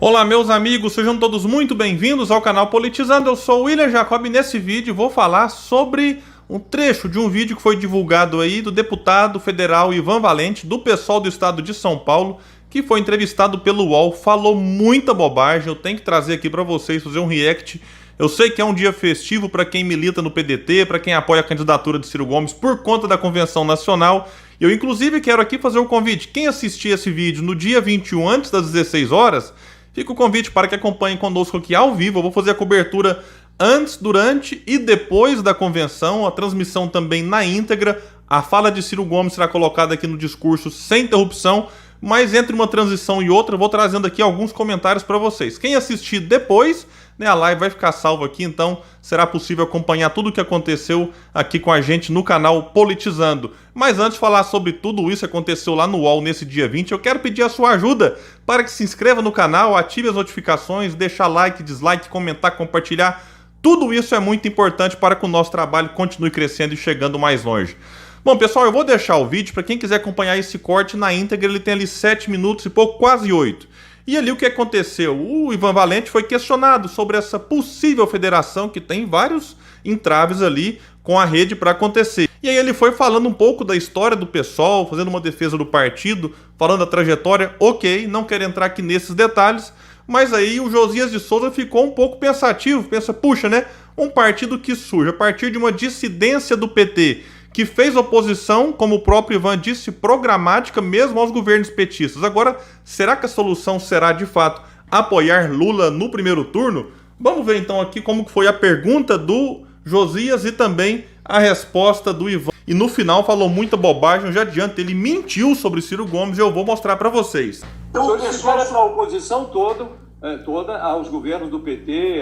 Olá meus amigos, sejam todos muito bem-vindos ao canal Politizando. Eu sou o William Jacob e nesse vídeo vou falar sobre um trecho de um vídeo que foi divulgado aí do deputado federal Ivan Valente, do PSOL do estado de São Paulo, que foi entrevistado pelo UOL, falou muita bobagem. Eu tenho que trazer aqui para vocês, fazer um react. Eu sei que é um dia festivo para quem milita no PDT, para quem apoia a candidatura de Ciro Gomes por conta da Convenção Nacional. Eu inclusive quero aqui fazer um convite. Quem assistir esse vídeo no dia 21, antes das 16 horas, fica o convite para que acompanhem conosco aqui ao vivo. Eu vou fazer a cobertura antes, durante e depois da convenção, a transmissão também na íntegra. A fala de Ciro Gomes será colocada aqui no discurso sem interrupção, mas entre uma transição e outra eu vou trazendo aqui alguns comentários para vocês. Quem assistir depois, a live vai ficar salva aqui, então será possível acompanhar tudo o que aconteceu aqui com a gente no canal Politizando. Mas antes de falar sobre tudo isso que aconteceu lá no UOL nesse dia 20, eu quero pedir a sua ajuda para que se inscreva no canal, ative as notificações, deixar like, dislike, comentar, compartilhar. Tudo isso é muito importante para que o nosso trabalho continue crescendo e chegando mais longe. Bom, pessoal, eu vou deixar o vídeo para quem quiser acompanhar esse corte na íntegra. Ele tem ali 7 minutos e pouco, quase 8. E ali o que aconteceu? O Ivan Valente foi questionado sobre essa possível federação que tem vários entraves ali com a rede para acontecer. E aí ele foi falando um pouco da história do PSOL, fazendo uma defesa do partido, falando da trajetória. Ok, não quero entrar aqui nesses detalhes, mas aí o Josias de Souza ficou um pouco pensativo, pensa, puxa, né? Um partido que surge a partir de uma dissidência do PT, que fez oposição, como o próprio Ivan disse, programática mesmo aos governos petistas. Agora, será que a solução será, de fato, apoiar Lula no primeiro turno? Vamos ver então aqui como foi a pergunta do Josias e também a resposta do Ivan. E no final falou muita bobagem, eu já adianto, ele mentiu sobre Ciro Gomes e eu vou mostrar para vocês. Então, o senhor espera para a oposição toda aos governos do PT,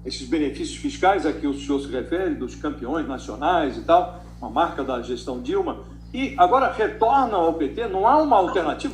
esses benefícios fiscais a que o senhor se refere, dos campeões nacionais e tal, uma marca da gestão Dilma, e agora retorna ao PT, não há uma alternativa?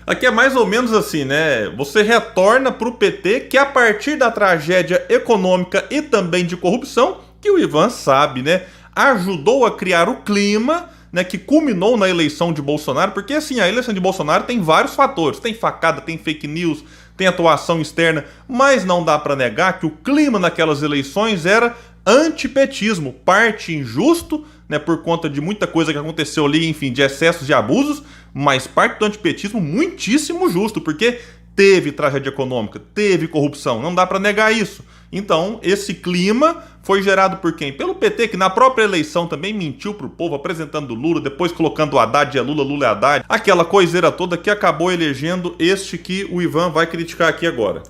Aqui é mais ou menos assim, né? Você retorna para o PT, que a partir da tragédia econômica e também de corrupção, que o Ivan sabe, né? Ajudou a criar o clima, né, que culminou na eleição de Bolsonaro, porque assim, a eleição de Bolsonaro tem vários fatores, tem facada, tem fake news, tem atuação externa, mas não dá para negar que o clima naquelas eleições era antipetismo, parte injusto, né, por conta de muita coisa que aconteceu ali, enfim, de excessos e abusos, mas parte do antipetismo muitíssimo justo, porque teve tragédia econômica, teve corrupção, não dá para negar isso. Então, esse clima foi gerado por quem? Pelo PT, que na própria eleição também mentiu pro povo, apresentando Lula, depois colocando o Haddad é Lula, Lula é Haddad. Aquela coiseira toda que acabou elegendo este que o Ivan vai criticar aqui agora.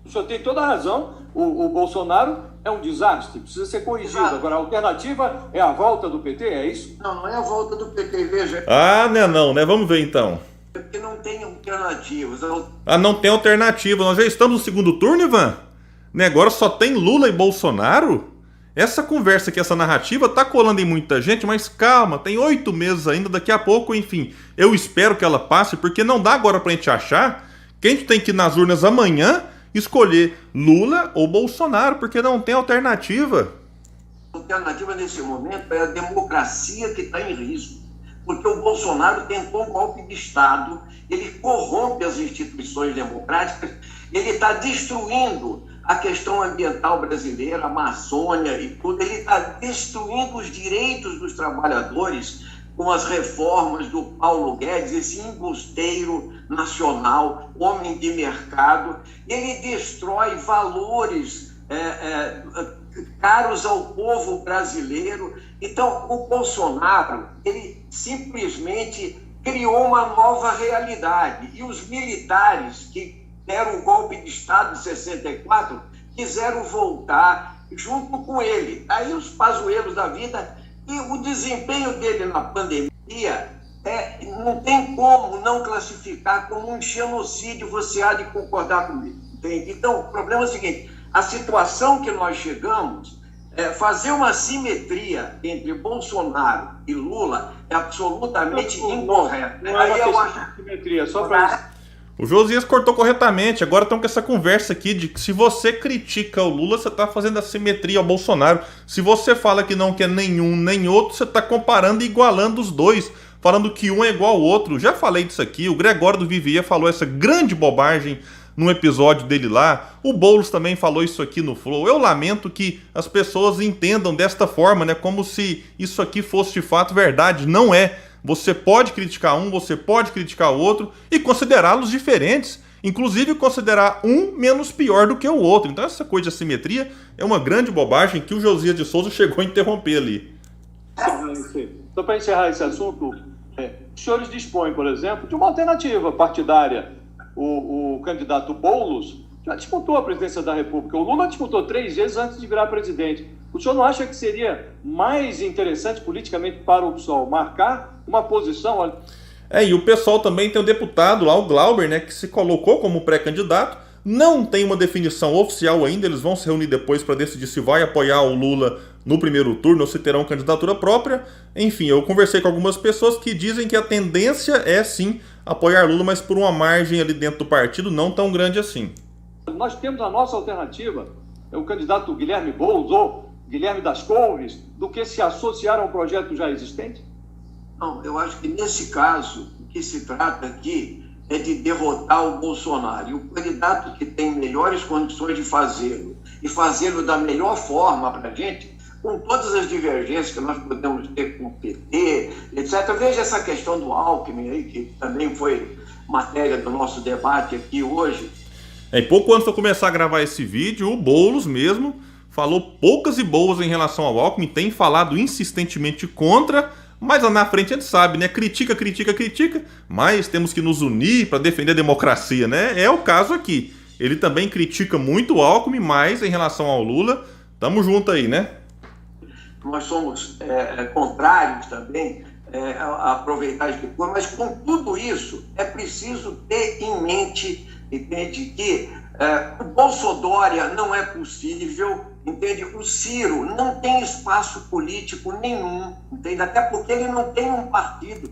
O senhor tem toda a razão, o Bolsonaro é um desastre, precisa ser corrigido. Agora, a alternativa é a volta do PT, é isso? Não, não é a volta do PT, veja. Ah, não, né? Vamos ver então. Porque não tem alternativas. Ah, não tem alternativa. Nós já estamos no segundo turno, Ivan? Né, agora só tem Lula e Bolsonaro? Essa conversa aqui, essa narrativa tá colando em muita gente, mas calma, tem 8 meses ainda, daqui a pouco, enfim, eu espero que ela passe, porque não dá agora pra gente achar que a gente tem que ir nas urnas amanhã escolher Lula ou Bolsonaro, porque não tem alternativa. A alternativa nesse momento é a democracia que está em risco, porque o Bolsonaro tentou um golpe de Estado, ele corrompe as instituições democráticas, ele está destruindo a questão ambiental brasileira, a Amazônia e tudo, ele está destruindo os direitos dos trabalhadores com as reformas do Paulo Guedes, esse embusteiro nacional, homem de mercado. Ele destrói valores caros ao povo brasileiro. Então, o Bolsonaro, ele simplesmente criou uma nova realidade. E os militares que deram um golpe de Estado em 64, quiseram voltar junto com ele. Aí os pazuelos da vida, e o desempenho dele na pandemia, não tem como não classificar como um genocídio, você há de concordar comigo. Entende? Então, o problema é o seguinte, a situação que nós chegamos, fazer uma simetria entre Bolsonaro e Lula é absolutamente incorreto. Aí eu acho simetria, só para O Josias cortou corretamente. Agora estão com essa conversa aqui de que se você critica o Lula, você está fazendo assimetria ao Bolsonaro. Se você fala que não quer nenhum nem outro, você está comparando e igualando os dois. falando que um é igual ao outro. Já falei disso aqui, o Gregório do Vivier falou essa grande bobagem num episódio dele lá. O Boulos também falou isso aqui no Flow. Eu lamento que as pessoas entendam desta forma, né? Como se isso aqui fosse de fato verdade. Não é. Você pode criticar um, você pode criticar o outro e considerá-los diferentes. Inclusive considerar um menos pior do que o outro. Então essa coisa de assimetria é uma grande bobagem que o Josias de Souza chegou a interromper ali. Então, para encerrar esse assunto, os senhores dispõem, por exemplo, de uma alternativa partidária. O candidato Boulos já disputou a presidência da República. O Lula disputou 3 vezes antes de virar presidente. O senhor não acha que seria mais interessante politicamente para o PSOL marcar uma posição? E o PSOL também tem um deputado lá, o Glauber, né, que se colocou como pré-candidato. Não tem uma definição oficial ainda, eles vão se reunir depois para decidir se vai apoiar o Lula no primeiro turno ou se terão candidatura própria. Enfim, eu conversei com algumas pessoas que dizem que a tendência é sim apoiar Lula, mas por uma margem ali dentro do partido não tão grande assim. Nós temos a nossa alternativa, é o candidato Guilherme Boulos ou Guilherme das Couves, do que se associar a um projeto já existente? Não, eu acho que nesse caso, o que se trata aqui é de derrotar o Bolsonaro. E o candidato que tem melhores condições de fazê-lo, e fazê-lo da melhor forma para a gente, com todas as divergências que nós podemos ter com o PT, etc. Veja essa questão do Alckmin aí, que também foi matéria do nosso debate aqui hoje. E pouco antes de eu começar a gravar esse vídeo, o Boulos mesmo falou poucas e boas em relação ao Alckmin, tem falado insistentemente contra, mas lá na frente a gente sabe, né? Critica, mas temos que nos unir para defender a democracia, né? É o caso aqui. Ele também critica muito o Alckmin, mas em relação ao Lula, tamo junto aí, né? Nós somos contrários também a aproveitar as figuras, mas com tudo isso é preciso ter em mente, entende, que o Bolsodória não é possível, entende? O Ciro não tem espaço político nenhum, entende? Até porque ele não tem um partido.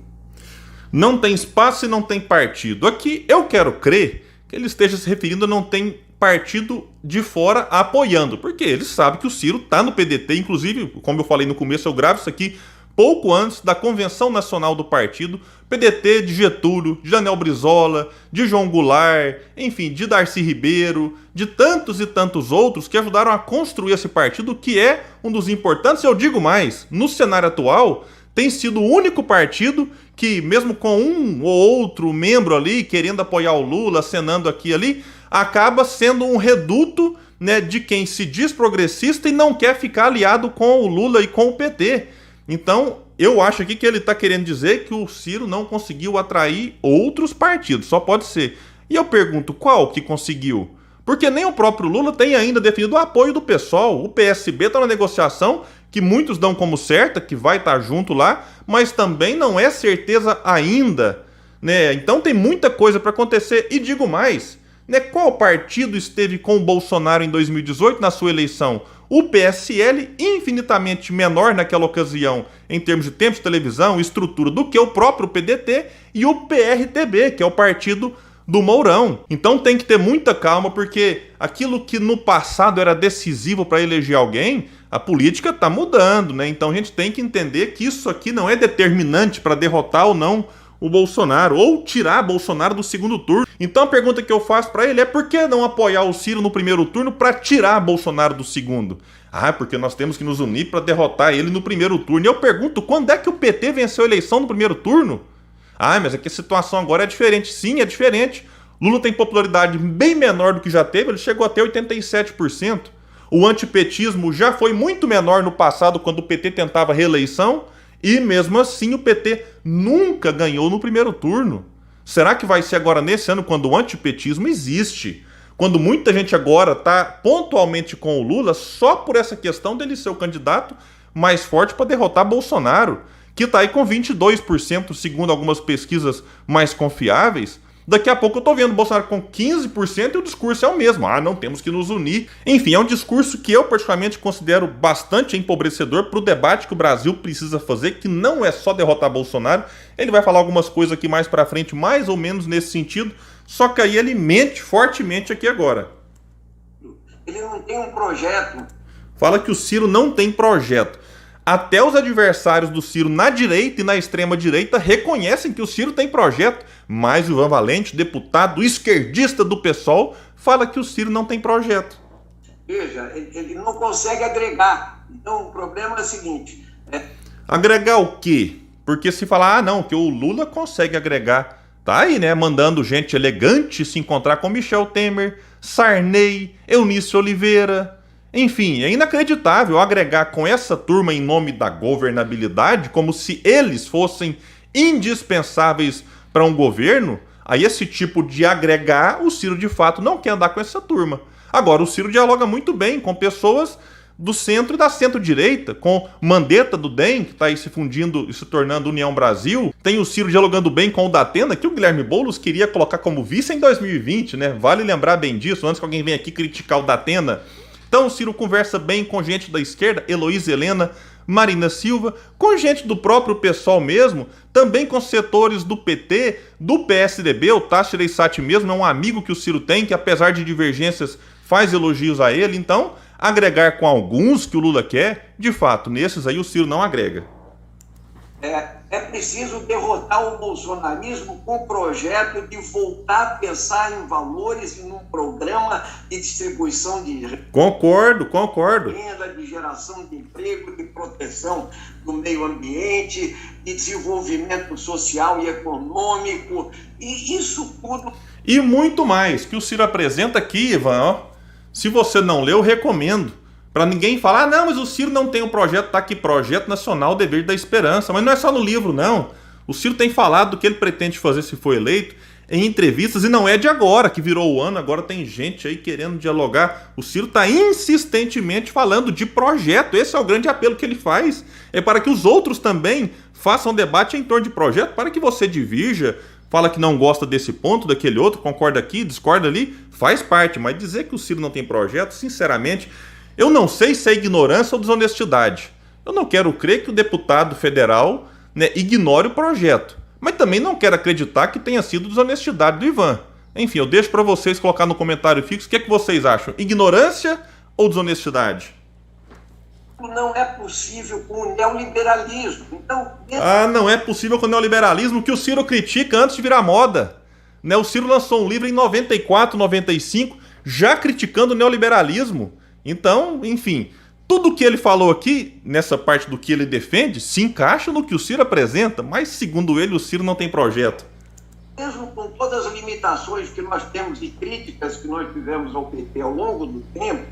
Não tem espaço e não tem partido. Aqui eu quero crer que ele esteja se referindo a não tem partido de fora apoiando, porque ele sabe que o Ciro está no PDT, inclusive, como eu falei no começo, eu gravo isso aqui pouco antes da Convenção Nacional do Partido, PDT de Getúlio, de Daniel Brizola, de João Goulart, enfim, de Darcy Ribeiro, de tantos e tantos outros que ajudaram a construir esse partido, que é um dos importantes, eu digo mais, no cenário atual, tem sido o único partido que, mesmo com um ou outro membro ali, querendo apoiar o Lula, acenando aqui e ali, acaba sendo um reduto, né, de quem se diz progressista e não quer ficar aliado com o Lula e com o PT. Então, eu acho aqui que ele está querendo dizer que o Ciro não conseguiu atrair outros partidos, só pode ser. E eu pergunto, qual que conseguiu? Porque nem o próprio Lula tem ainda definido o apoio do PSOL. O PSB está na negociação, que muitos dão como certa, que vai estar junto lá, mas também não é certeza ainda, né? Então tem muita coisa para acontecer. E digo mais, né? Qual partido esteve com o Bolsonaro em 2018 na sua eleição? O PSL, infinitamente menor naquela ocasião, em termos de tempo de televisão e estrutura, do que o próprio PDT, e o PRTB, que é o partido do Mourão. Então tem que ter muita calma, porque aquilo que no passado era decisivo para eleger alguém, a política está mudando, né? Então a gente tem que entender que isso aqui não é determinante para derrotar ou não o Bolsonaro, ou tirar Bolsonaro do segundo turno. Então a pergunta que eu faço para ele é: por que não apoiar o Ciro no primeiro turno para tirar Bolsonaro do segundo? Porque nós temos que nos unir para derrotar ele no primeiro turno. E eu pergunto, quando é que o PT venceu a eleição no primeiro turno? Mas é que a situação agora é diferente. Sim, é diferente. Lula tem popularidade bem menor do que já teve, ele chegou até 87%. O antipetismo já foi muito menor no passado, quando o PT tentava reeleição, e mesmo assim o PT nunca ganhou no primeiro turno. Será que vai ser agora nesse ano, quando o antipetismo existe? Quando muita gente agora está pontualmente com o Lula só por essa questão dele ser o candidato mais forte para derrotar Bolsonaro, que está aí com 22%, segundo algumas pesquisas mais confiáveis. Daqui a pouco eu tô vendo o Bolsonaro com 15% e o discurso é o mesmo. Não temos que nos unir. Enfim, é um discurso que eu particularmente considero bastante empobrecedor para o debate que o Brasil precisa fazer, que não é só derrotar Bolsonaro. Ele vai falar algumas coisas aqui mais para frente, mais ou menos nesse sentido, só que aí ele mente fortemente aqui agora. Ele não tem um projeto. Fala que o Ciro não tem projeto. Até os adversários do Ciro na direita e na extrema-direita reconhecem que o Ciro tem projeto, mas o Ivan Valente, deputado esquerdista do PSOL, fala que o Ciro não tem projeto. Veja, ele não consegue agregar. Então, o problema é o seguinte... Agregar o quê? Porque se falar, não, que o Lula consegue agregar, tá aí, né, mandando gente elegante se encontrar com Michel Temer, Sarney, Eunice Oliveira... Enfim, é inacreditável agregar com essa turma em nome da governabilidade, como se eles fossem indispensáveis para um governo. Aí esse tipo de agregar, o Ciro de fato não quer andar com essa turma. Agora, o Ciro dialoga muito bem com pessoas do centro e da centro-direita, com Mandetta do DEM, que está aí se fundindo e se tornando União Brasil. Tem o Ciro dialogando bem com o Datena, que o Guilherme Boulos queria colocar como vice em 2020, né? Vale lembrar bem disso, antes que alguém venha aqui criticar o Datena. Então o Ciro conversa bem com gente da esquerda, Heloísa Helena, Marina Silva, com gente do próprio PSOL mesmo, também com setores do PT, do PSDB, o Tasso Gereissati mesmo é um amigo que o Ciro tem, que apesar de divergências faz elogios a ele. Então, agregar com alguns que o Lula quer, de fato, nesses aí o Ciro não agrega. É preciso derrotar o bolsonarismo com o projeto de voltar a pensar em valores e num programa de distribuição de Concordo. renda, de geração de emprego, de proteção do meio ambiente, de desenvolvimento social e econômico, e isso tudo... E muito mais, que o Ciro apresenta aqui, Ivan, ó. Se você não leu, recomendo. Para ninguém falar, não, mas o Ciro não tem um projeto, tá aqui, Projeto Nacional Dever da Esperança. Mas não é só no livro, não. O Ciro tem falado do que ele pretende fazer se for eleito em entrevistas, e não é de agora, que virou o ano, agora tem gente aí querendo dialogar. O Ciro tá insistentemente falando de projeto, esse é o grande apelo que ele faz. É para que os outros também façam debate em torno de projeto, para que você divirja, fala que não gosta desse ponto, daquele outro, concorda aqui, discorda ali, faz parte. Mas dizer que o Ciro não tem projeto, sinceramente... Eu não sei se é ignorância ou desonestidade. Eu não quero crer que o deputado federal, né, ignore o projeto. Mas também não quero acreditar que tenha sido desonestidade do Ivan. Enfim, eu deixo para vocês colocar no comentário fixo o que é que vocês acham. Ignorância ou desonestidade? Não é possível com o neoliberalismo. Então, não é possível com o neoliberalismo, que o Ciro critica antes de virar moda. Né, o Ciro lançou um livro em 94, 95, já criticando o neoliberalismo. Então, enfim, tudo que ele falou aqui, nessa parte do que ele defende, se encaixa no que o Ciro apresenta, mas segundo ele, o Ciro não tem projeto. Mesmo com todas as limitações que nós temos e críticas que nós tivemos ao PT ao longo do tempo...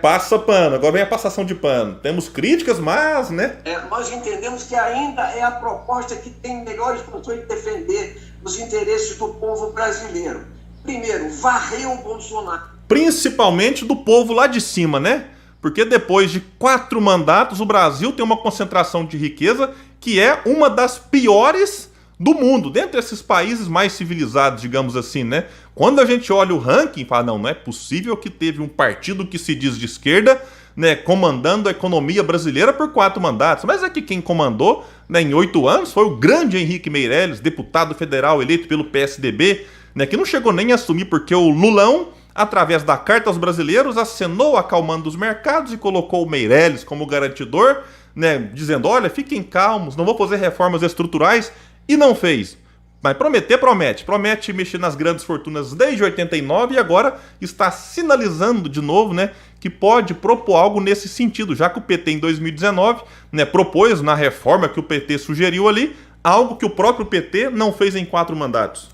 Passa pano, agora vem a passação de pano. Temos críticas, mas, né? Nós entendemos que ainda é a proposta que tem melhores condições de defender os interesses do povo brasileiro. Primeiro, varrer o Bolsonaro. Principalmente do povo lá de cima, né? Porque depois de 4 mandatos, o Brasil tem uma concentração de riqueza que é uma das piores do mundo, dentre esses países mais civilizados, digamos assim, né? Quando a gente olha o ranking, fala, não é possível que teve um partido que se diz de esquerda, né, comandando a economia brasileira por 4 mandatos. Mas é que quem comandou, né, em 8 anos foi o grande Henrique Meirelles, deputado federal eleito pelo PSDB, né, que não chegou nem a assumir porque o Lulão, através da Carta aos Brasileiros, acenou acalmando os mercados e colocou o Meirelles como garantidor, né, dizendo, olha, fiquem calmos, não vou fazer reformas estruturais, e não fez. Mas prometer, promete mexer nas grandes fortunas desde 89 e agora está sinalizando de novo, né, que pode propor algo nesse sentido, já que o PT em 2019, né, propôs na reforma que o PT sugeriu ali, algo que o próprio PT não fez em 4 mandatos.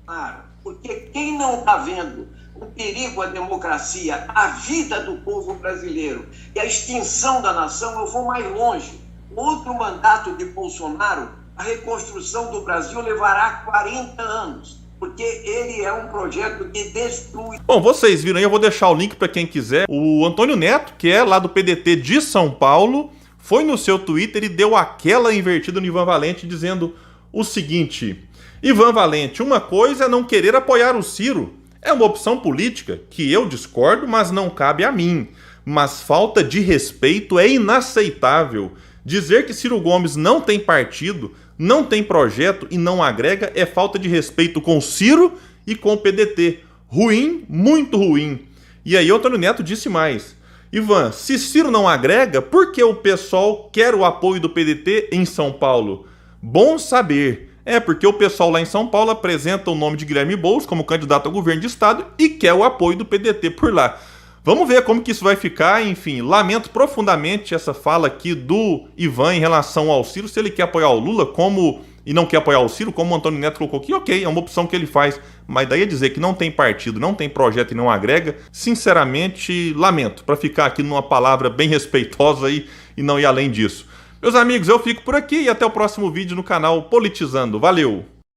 Claro, porque quem não está vendo o perigo à democracia, à vida do povo brasileiro e à extinção da nação, eu vou mais longe. Outro mandato de Bolsonaro, a reconstrução do Brasil levará 40 anos, porque ele é um projeto que destrui... Bom, vocês viram aí, eu vou deixar o link para quem quiser. O Antônio Neto, que é lá do PDT de São Paulo, foi no seu Twitter e deu aquela invertida no Ivan Valente, dizendo o seguinte: Ivan Valente, uma coisa é não querer apoiar o Ciro. É uma opção política que eu discordo, mas não cabe a mim. Mas falta de respeito é inaceitável. Dizer que Ciro Gomes não tem partido, não tem projeto e não agrega é falta de respeito com o Ciro e com o PDT. Ruim, muito ruim. E aí o Antônio Neto disse mais. Ivan, se Ciro não agrega, por que o pessoal quer o apoio do PDT em São Paulo? Bom saber. Porque o pessoal lá em São Paulo apresenta o nome de Guilherme Boulos como candidato ao governo de estado e quer o apoio do PDT por lá. Vamos ver como que isso vai ficar. Enfim, lamento profundamente essa fala aqui do Ivan em relação ao Ciro. Se ele quer apoiar o Lula e não quer apoiar o Ciro, como o Antônio Neto colocou aqui, ok, é uma opção que ele faz. Mas daí a dizer que não tem partido, não tem projeto e não agrega, sinceramente, lamento. Para ficar aqui numa palavra bem respeitosa aí e não ir além disso. Meus amigos, eu fico por aqui e até o próximo vídeo no canal Politizando. Valeu!